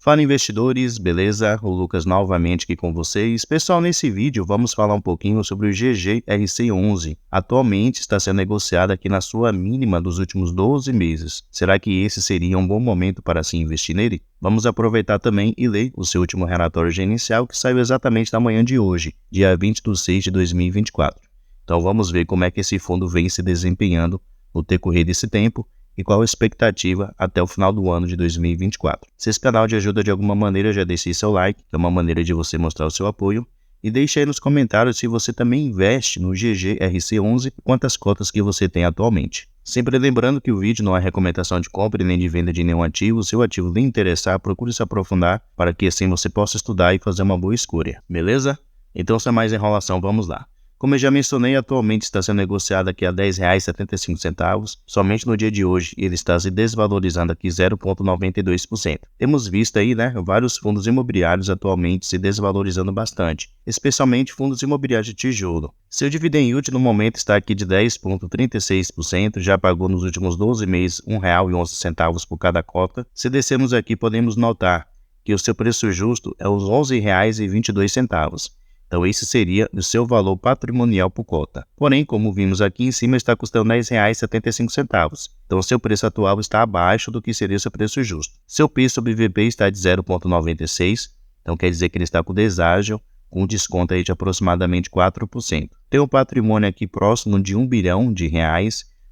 Fala investidores, beleza? O Lucas novamente aqui com vocês. Pessoal, nesse vídeo vamos falar um pouquinho sobre o GGRC11. Atualmente está sendo negociado aqui na sua mínima dos últimos 12 meses. Será que esse seria um bom momento para se investir nele? Vamos aproveitar também e ler o seu último relatório gerencial que saiu exatamente na manhã de hoje, dia 20 de 6 de 2024. Então vamos ver como é que esse fundo vem se desempenhando no decorrer desse tempo e qual a expectativa até o final do ano de 2024. Se esse canal te ajuda de alguma maneira, já deixe seu like, que é uma maneira de você mostrar o seu apoio, e deixe aí nos comentários se você também investe no GGRC11 e quantas cotas que você tem atualmente. Sempre lembrando que o vídeo não é recomendação de compra nem de venda de nenhum ativo. Se o ativo lhe interessar, procure se aprofundar para que assim você possa estudar e fazer uma boa escolha, beleza? Então, sem mais enrolação, vamos lá. Como eu já mencionei, atualmente está sendo negociado aqui a R$ 10,75. Somente no dia de hoje ele está se desvalorizando aqui 0,92%. Temos visto aí, vários fundos imobiliários atualmente se desvalorizando bastante, especialmente fundos imobiliários de tijolo. Seu dividend yield no momento está aqui de 10,36%, já pagou nos últimos 12 meses R$ 1,11 por cada cota. Se descermos aqui, podemos notar que o seu preço justo é os R$ 11,22. Então esse seria o seu valor patrimonial por cota. Porém, como vimos aqui em cima, está custando R$ 10,75. Então seu preço atual está abaixo do que seria seu preço justo. Seu P sobre VP está de 0,96, então quer dizer que ele está com deságio, com um desconto aí de aproximadamente 4%. Tem um patrimônio aqui próximo de R$ 1 bilhão,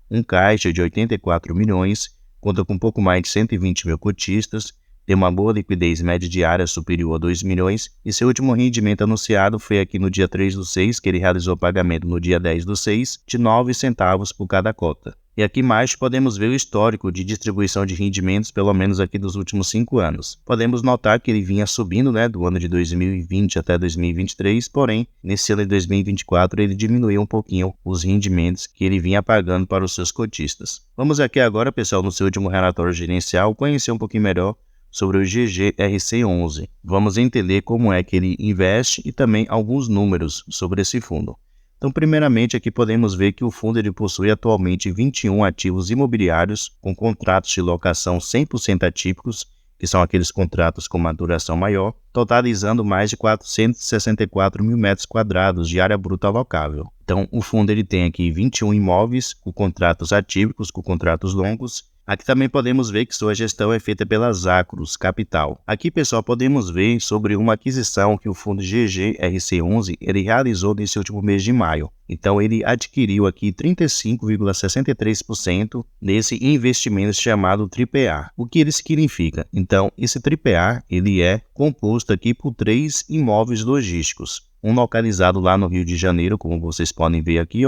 um caixa de 84 milhões, conta com um pouco mais de 120 mil cotistas, tem uma boa liquidez média diária superior a 2 milhões e seu último rendimento anunciado foi aqui no dia 3/6, que ele realizou o pagamento no dia 10/6, de 9 centavos por cada cota. E aqui embaixo podemos ver o histórico de distribuição de rendimentos, pelo menos aqui dos últimos 5 anos. Podemos notar que ele vinha subindo do ano de 2020 até 2023, porém, nesse ano de 2024 ele diminuiu um pouquinho os rendimentos que ele vinha pagando para os seus cotistas. Vamos aqui agora, pessoal, no seu último relatório gerencial, conhecer um pouquinho melhor sobre o GGRC11. Vamos entender como é que ele investe e também alguns números sobre esse fundo. Então, primeiramente, aqui podemos ver que o fundo ele possui atualmente 21 ativos imobiliários com contratos de locação 100% atípicos, que são aqueles contratos com uma duração maior, totalizando mais de 464 mil metros quadrados de área bruta alocável. Então, o fundo ele tem aqui 21 imóveis com contratos atípicos, com contratos longos. Aqui também podemos ver que sua gestão é feita pela Zacros Capital. Aqui, pessoal, podemos ver sobre uma aquisição que o fundo GGRC11 ele realizou nesse último mês de maio. Então, ele adquiriu aqui 35,63% nesse investimento chamado AAA. O que ele significa? Então, esse AAA ele é composto aqui por 3 imóveis logísticos. Um localizado lá no Rio de Janeiro, como vocês podem ver aqui,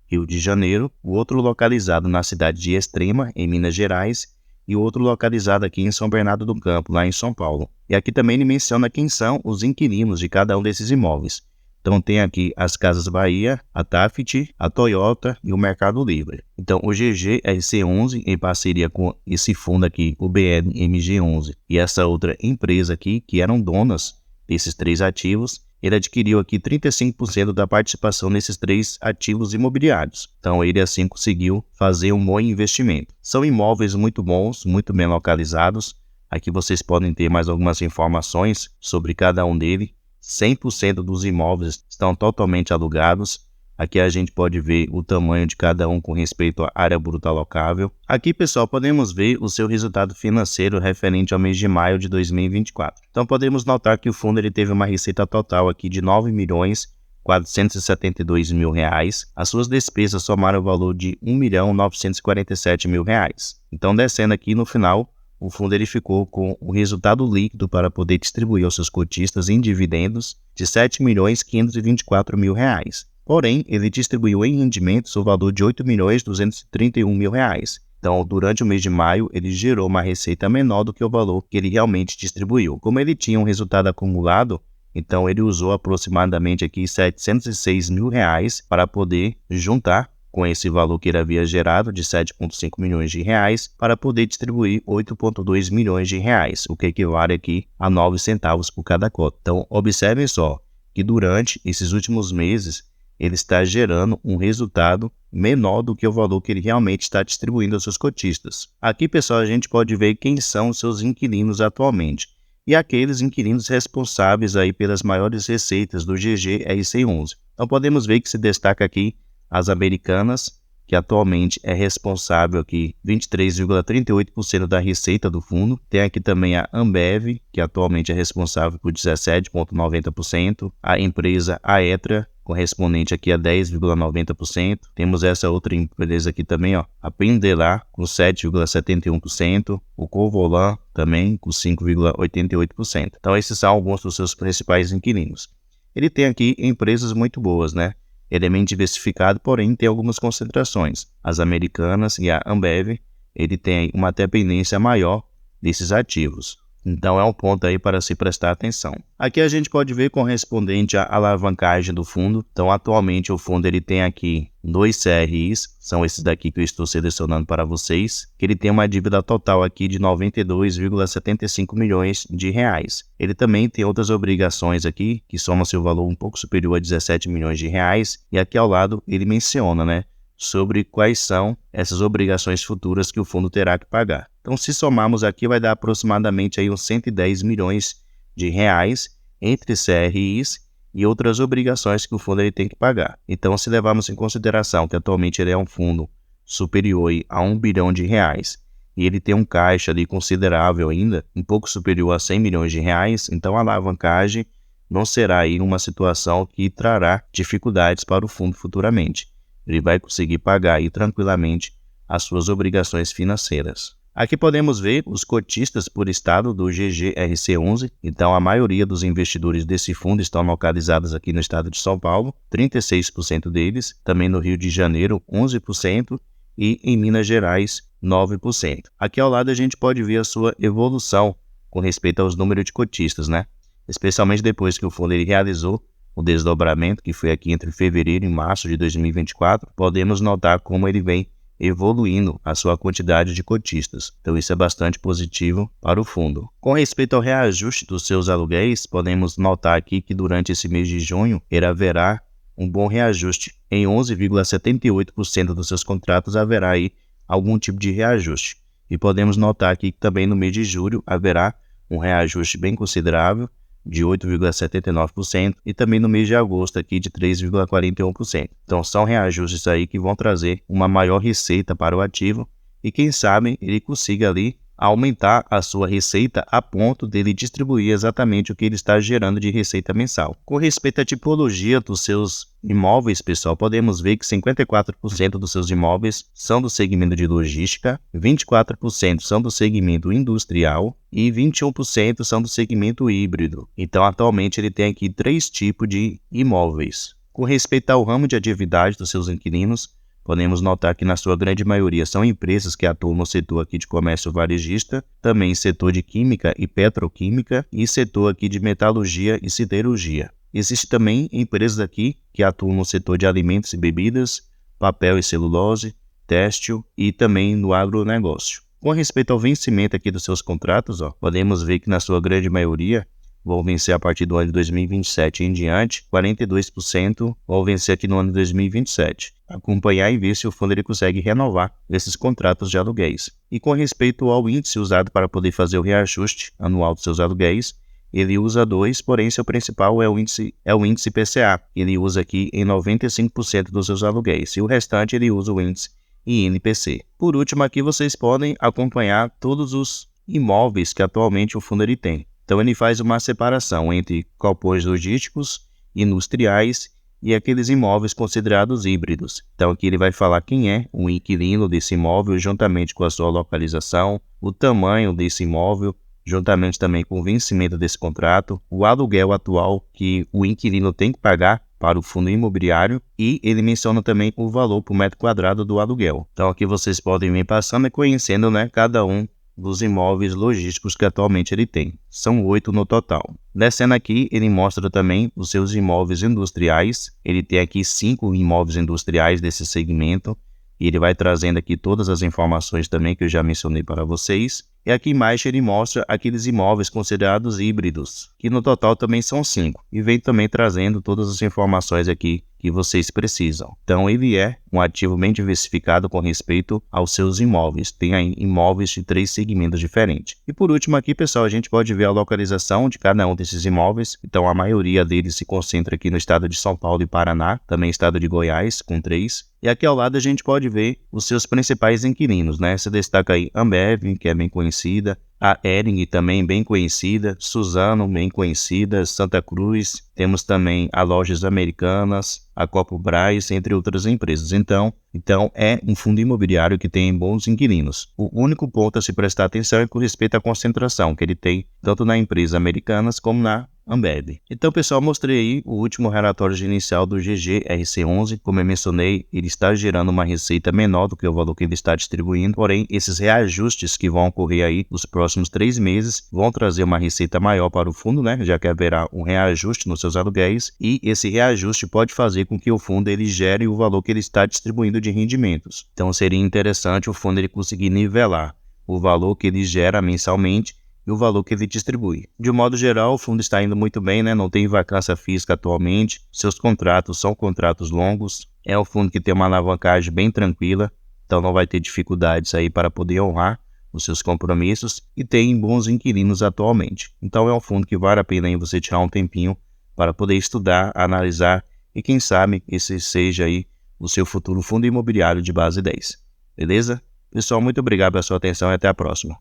Rio de Janeiro, o outro localizado na cidade de Extrema, em Minas Gerais, e o outro localizado aqui em São Bernardo do Campo, lá em São Paulo. E aqui também ele menciona quem são os inquilinos de cada um desses imóveis. Então tem aqui as Casas Bahia, a Taft, a Toyota e o Mercado Livre. Então o GGRC11, em parceria com esse fundo aqui, o BNMG11, e essa outra empresa aqui, que eram donas desses 3 ativos, ele adquiriu aqui 35% da participação nesses 3 ativos imobiliários. Então, ele assim conseguiu fazer um bom investimento. São imóveis muito bons, muito bem localizados. Aqui vocês podem ter mais algumas informações sobre cada um deles. 100% dos imóveis estão totalmente alugados. Aqui a gente pode ver o tamanho de cada um com respeito à área bruta alocável. Aqui, pessoal, podemos ver o seu resultado financeiro referente ao mês de maio de 2024. Então, podemos notar que o fundo ele teve uma receita total aqui de R$ 9.472.000. As suas despesas somaram o valor de R$ 1.947.000. Então, descendo aqui no final, o fundo ele ficou com o resultado líquido para poder distribuir aos seus cotistas em dividendos de R$ 7.524.000. Porém, ele distribuiu em rendimentos o valor de R$ 8.231.000. Então, durante o mês de maio, ele gerou uma receita menor do que o valor que ele realmente distribuiu. Como ele tinha um resultado acumulado, então ele usou aproximadamente aqui R$ 706.000 para poder juntar com esse valor que ele havia gerado de R$ 7,5 milhões para poder distribuir R$ 8,2 milhões, o que equivale aqui a 9 centavos por cada cota. Então, observem só que durante esses últimos meses, ele está gerando um resultado menor do que o valor que ele realmente está distribuindo aos seus cotistas. Aqui, pessoal, a gente pode ver quem são os seus inquilinos atualmente. e aqueles inquilinos responsáveis aí pelas maiores receitas do GGRC11. Então podemos ver que se destaca aqui as Americanas, que atualmente é responsável aqui 23,38% da receita do fundo. Tem aqui também a Ambev, que atualmente é responsável por 17,90%. A empresa Aetra, correspondente aqui a 10,90%. Temos essa outra empresa aqui também, ó, a Pendelar, com 7,71%. O Covolan também com 5,88%. Então esses são alguns dos seus principais inquilinos. Ele tem aqui empresas muito boas, né? Ele é bem diversificado, porém tem algumas concentrações. As Americanas e a Ambev, ele tem uma dependência maior desses ativos. Então é um ponto aí para se prestar atenção. Aqui a gente pode ver correspondente à alavancagem do fundo. Então atualmente o fundo ele tem aqui 2 CRIs, são esses daqui que eu estou selecionando para vocês, que ele tem uma dívida total aqui de 92,75 milhões de reais. Ele também tem outras obrigações aqui, que somam seu valor um pouco superior a 17 milhões de reais, e aqui ao lado ele menciona, né, sobre quais são essas obrigações futuras que o fundo terá que pagar. Então, se somarmos aqui, vai dar aproximadamente aí uns 110 milhões de reais entre CRIs e outras obrigações que o fundo ele tem que pagar. Então, se levarmos em consideração que atualmente ele é um fundo superior a 1 bilhão de reais e ele tem um caixa ali considerável ainda, um pouco superior a 100 milhões de reais, então a alavancagem não será aí uma situação que trará dificuldades para o fundo futuramente. Ele vai conseguir pagar aí tranquilamente as suas obrigações financeiras. Aqui podemos ver os cotistas por estado do GGRC11, então a maioria dos investidores desse fundo estão localizados aqui no estado de São Paulo, 36% deles, também no Rio de Janeiro 11% e em Minas Gerais 9%. Aqui ao lado a gente pode ver a sua evolução com respeito aos números de cotistas, né? Especialmente depois que o fundo ele realizou o desdobramento, que foi aqui entre fevereiro e março de 2024, podemos notar como ele vem evoluindo a sua quantidade de cotistas. Então isso é bastante positivo para o fundo. Com respeito ao reajuste dos seus aluguéis, podemos notar aqui que durante esse mês de junho haverá um bom reajuste. Em 11,78% dos seus contratos haverá aí algum tipo de reajuste. E podemos notar aqui que também no mês de julho haverá um reajuste bem considerável, de 8,79% e também no mês de agosto aqui de 3,41%. Então são reajustes aí que vão trazer uma maior receita para o ativo e quem sabe ele consiga ali aumentar a sua receita a ponto dele distribuir exatamente o que ele está gerando de receita mensal. Com respeito à tipologia dos seus imóveis, pessoal, podemos ver que 54% dos seus imóveis são do segmento de logística, 24% são do segmento industrial e 21% são do segmento híbrido. Então, atualmente, ele tem aqui 3 tipos de imóveis. Com respeito ao ramo de atividade dos seus inquilinos, podemos notar que na sua grande maioria são empresas que atuam no setor aqui de comércio varejista, também setor de química e petroquímica e setor aqui de metalurgia e siderurgia. Existem também empresas aqui que atuam no setor de alimentos e bebidas, papel e celulose, têxtil e também no agronegócio. Com respeito ao vencimento aqui dos seus contratos, podemos ver que na sua grande maioria vão vencer a partir do ano de 2027 em diante, 42% vão vencer aqui no ano de 2027. Acompanhar e ver se o fundo ele consegue renovar esses contratos de aluguéis. E com respeito ao índice usado para poder fazer o reajuste anual dos seus aluguéis, ele usa 2, porém seu principal é o índice PCA. Ele usa aqui em 95% dos seus aluguéis e o restante ele usa o índice INPC. Por último, aqui vocês podem acompanhar todos os imóveis que atualmente o fundo ele tem. Então ele faz uma separação entre galpões logísticos, industriais e aqueles imóveis considerados híbridos. Então aqui ele vai falar quem é o inquilino desse imóvel, juntamente com a sua localização, o tamanho desse imóvel, juntamente também com o vencimento desse contrato, o aluguel atual que o inquilino tem que pagar para o fundo imobiliário e ele menciona também o valor por metro quadrado do aluguel. Então aqui vocês podem ir passando e conhecendo, né, cada um dos imóveis logísticos que atualmente ele tem. São 8 no total. Descendo aqui, ele mostra também os seus imóveis industriais. Ele tem aqui 5 imóveis industriais desse segmento. E ele vai trazendo aqui todas as informações também que eu já mencionei para vocês. E aqui embaixo ele mostra aqueles imóveis considerados híbridos, que no total também são 5, e vem também trazendo todas as informações aqui que vocês precisam. Então ele é um ativo bem diversificado com respeito aos seus imóveis. Tem aí imóveis de 3 segmentos diferentes. E por último aqui, pessoal, a gente pode ver a localização de cada um desses imóveis. Então a maioria deles se concentra aqui no estado de São Paulo e Paraná, também estado de Goiás, com 3. E aqui ao lado a gente pode ver os seus principais inquilinos, né? Se destaca aí Ambev, que é bem conhecida, a Hering também bem conhecida, Suzano bem conhecida, Santa Cruz, temos também a Lojas Americanas, a Copubras, entre outras empresas. Então é um fundo imobiliário que tem bons inquilinos. O único ponto a se prestar atenção é com respeito à concentração que ele tem tanto na empresa Americanas como na Ambev. Então, pessoal, mostrei aí o último relatório inicial do GGRC11. Como eu mencionei, ele está gerando uma receita menor do que o valor que ele está distribuindo, porém, esses reajustes que vão ocorrer aí nos próximos 3 meses vão trazer uma receita maior para o fundo, né? Já que haverá um reajuste nos seus aluguéis, e esse reajuste pode fazer com que o fundo ele gere o valor que ele está distribuindo de rendimentos. Então, seria interessante o fundo ele conseguir nivelar o valor que ele gera mensalmente e o valor que ele distribui. De um modo geral, o fundo está indo muito bem, né? Não tem vacância física atualmente, seus contratos são contratos longos, é um fundo que tem uma alavancagem bem tranquila, então não vai ter dificuldades aí para poder honrar os seus compromissos e tem bons inquilinos atualmente. Então é um fundo que vale a pena aí você tirar um tempinho para poder estudar, analisar e quem sabe esse seja aí o seu futuro fundo imobiliário de base 10. Beleza? Pessoal, muito obrigado pela sua atenção e até a próxima.